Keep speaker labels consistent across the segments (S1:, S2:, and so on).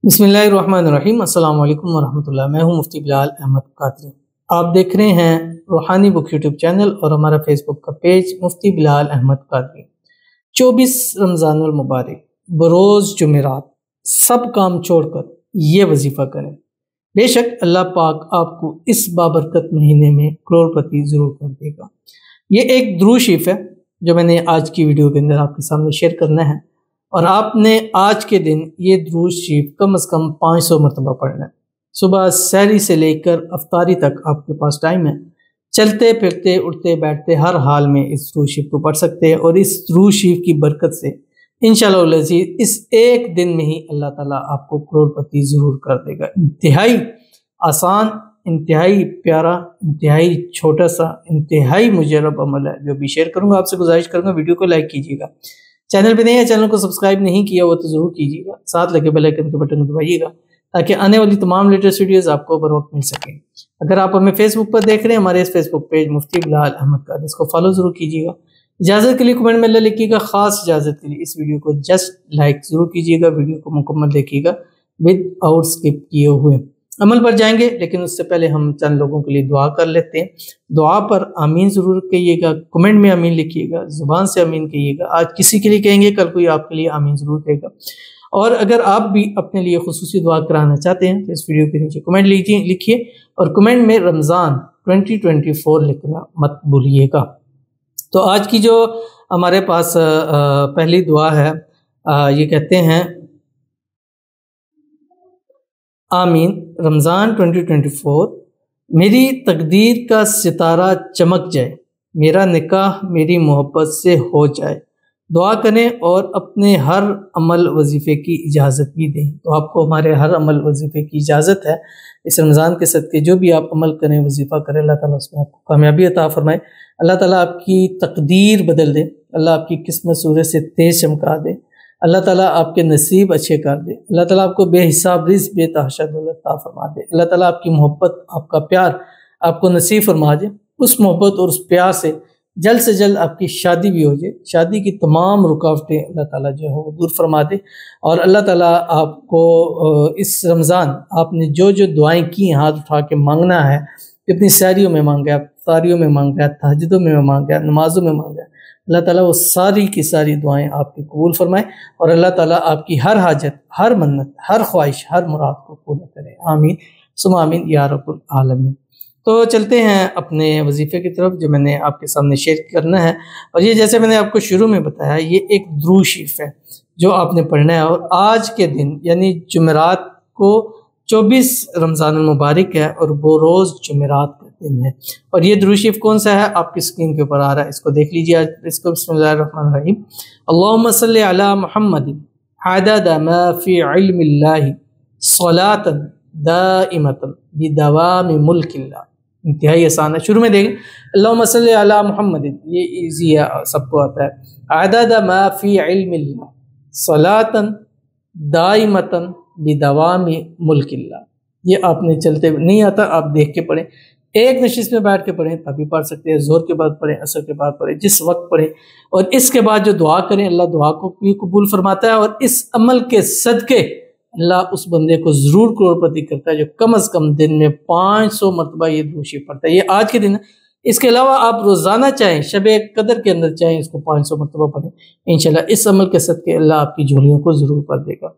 S1: बिस्मिल्लाहिर्रहमानिर्रहीम। अस्सलाम वालेकुम वरहमतुल्लाह। मैं हूं मुफ्ती बिलाल अहमद कादरी। आप देख रहे हैं रूहानी बुक यूट्यूब चैनल और हमारा फेसबुक का पेज मुफ्ती बिलाल अहमद कादरी। 24 रमज़ानुल मुबारक बरोज़ जुमेरात सब काम छोड़कर ये वजीफ़ा करें। बेशक अल्लाह पाक आपको इस बाबरकत महीने में करोड़पति ज़रूर कर देगा। ये एक दुरूद शरीफ है जो मैंने आज की वीडियो के अंदर आपके सामने शेयर करना है, और आपने आज के दिन ये दुरूद शरीफ कम से कम 500 मरतबा पढ़ना है। सुबह सहरी से लेकर अफ्तारी तक आपके पास टाइम है। चलते फिरते उठते बैठते हर हाल में इस दुरूद शरीफ को पढ़ सकते हैं, और इस दुरूद शरीफ की बरकत से इंशाअल्लाह अज़ीज़ इस एक दिन में ही अल्लाह ताला आपको करोड़पति ज़रूर कर देगा। इंतहाई आसान, इंतहाई प्यारा, इंतहाई छोटा सा, इंतहाई मुजर्रब अमल है जो भी शेयर करूँगा। आपसे गुजारिश करूँगा वीडियो को लाइक कीजिएगा। चैनल पे नहीं है, चैनल को सब्सक्राइब नहीं किया हो तो ज़रूर कीजिएगा। साथ लगे बेल आइकन के बटन को दबाइएगा ताकि आने वाली तमाम लेटेस्ट वीडियोस आपको बर वक्त मिल सकें। अगर आप हमें फेसबुक पर देख रहे हैं, हमारे इस फेसबुक पेज मुफ्ती बिलाल अहमद कादरी, इसको फॉलो ज़रूर कीजिएगा। इजाज़त के लिए कमेंट में अल्लाह लिखिएगा। ख़ास इजाज़त के लिए इस वीडियो को जस्ट लाइक ज़रूर कीजिएगा। वीडियो को मुकम्मल देखिएगा विद आउट स्किप किए हुए। अमल पर जाएंगे, लेकिन उससे पहले हम चंद लोगों के लिए दुआ कर लेते हैं। दुआ पर आमीन ज़रूर कहिएगा, कमेंट में आमीन लिखिएगा, ज़ुबान से आमीन कहिएगा। आज किसी के लिए कहेंगे, कल कोई आपके लिए आमीन ज़रूर कहेगा। और अगर आप भी अपने लिए खुसूसी दुआ कराना चाहते हैं तो इस वीडियो के नीचे कमेंट लिखिए, और कमेंट में रमज़ान 2024 लिखना मत भूलिएगा। तो आज की जो हमारे पास पहली दुआ है, ये कहते हैं आमीन। रमज़ान 2024, मेरी तकदीर का सितारा चमक जाए, मेरा निकाह मेरी मोहब्बत से हो जाए। दुआ करें और अपने हर अमल वजीफ़े की इजाज़त भी दें। तो आपको हमारे हर अमल वजीफ़े की इजाज़त है। इस रमज़ान के सदक़े जो भी आप अमल करें, वजीफ़ा करें, अल्लाह ताला उसमें आपको कामयाबी अता फरमाए। अल्लाह ताला आपकी तकदीर बदल दे, अल्लाह आपकी किस्मत सूरज से तेज़ चमका दे, अल्लाह ताला आपके नसीब अच्छे कर दे, अल्लाह ताला आपको बेहिसाब रिज़्क़ बेतहाशा दौलत अता फरमा दे, अल्लाह ताला आपकी मोहब्बत, आपका प्यार आपको नसीब फरमा दे। उस मोहब्बत और उस प्यार से जल्द आपकी शादी भी हो जाए। शादी की तमाम रुकावटें अल्लाह ताला जो है वो दूर फरमा दे। और अल्लाह ताला आपको इस रमज़ान आपने जो जो दुआएं की, हाथ उठा के मांगना है, कितनी सहरियों में मांगा है, इफ्तारियों में मांगा है, तहज्जुदों में मांगा है, नमाज़ों में मांगा है, अल्लाह ताला वो सारी की सारी दुआएं आपकी कबूल फरमाए, और अल्लाह ताला आपकी हर हाजत, हर मन्नत, हर ख्वाहिश, हर मुराद को पूरा करे। आमीन सुम्मा आमीन या रब्बुल आलमीन। तो चलते हैं अपने वजीफ़े की तरफ जो मैंने आपके सामने शेयर करना है। और ये जैसे मैंने आपको शुरू में बताया, ये एक दुरूद शरीफ है जो आपने पढ़ना है। और आज के दिन यानी जुमेरात को 24 रमज़ानुल मुबारक है, और वो रोज़ जुमेरात का दिन है। और ये दुरूद शरीफ कौन सा है, आपकी स्क्रीन के ऊपर आ रहा है, इसको देख लीजिए। आज इसको बिस्मिल्लाहिर्रहमानिर्रहीम। अल्लाहुम्मा सल्लि अला मुहम्मदिन अदद मा फी इल्मिल्लाहि सलातन दाइमतन बिदवामि मुल्किल्लाह। इंतहाई आसान है, शुरू में देखें अल्लाहुम्मा सल्लि अला मुहम्मदिन, ये इजी है, सबको आता है। अदद मा फी इल्मिल्लाह सलातन दाइमतन बिदवामि मुल्किल्लाह। ये आपने चलते नहीं आता, आप देख के पढ़ें, एक नशिस्त में बैठ के पढ़ें तभी पढ़ सकते हैं। ज़ोर के बाद पढ़ें, असर के बाद पढ़ें, जिस वक्त पढ़ें। और इसके बाद जो दुआ करें, अल्लाह दुआ को भी कबूल फरमाता है, और इस अमल के सदके अल्लाह उस बंदे को ज़रूर करोड़पति करता है जो कम से कम दिन में 500 मरतबा ये दुरूद शरीफ पढ़ता है। ये आज के दिन है। इसके अलावा आप रोज़ाना चाहें, शब कदर के अंदर चाहें, इसको 500 मरतबा पढ़ें। इंशाल्लाह इस अमल के सदके अल्लाह आपकी झोलियों को ज़रूर भर देगा।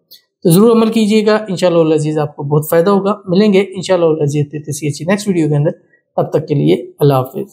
S1: तो ज़रूर अमल कीजिएगा, इंशाअल्लाह अज़ीज़ आपको बहुत फ़ायदा होगा। मिलेंगे इंशाअल्लाह अज़ीज़ किसी अच्छी नेक्स्ट वीडियो के अंदर। तब तक के लिए अल्लाह हाफ़िज़।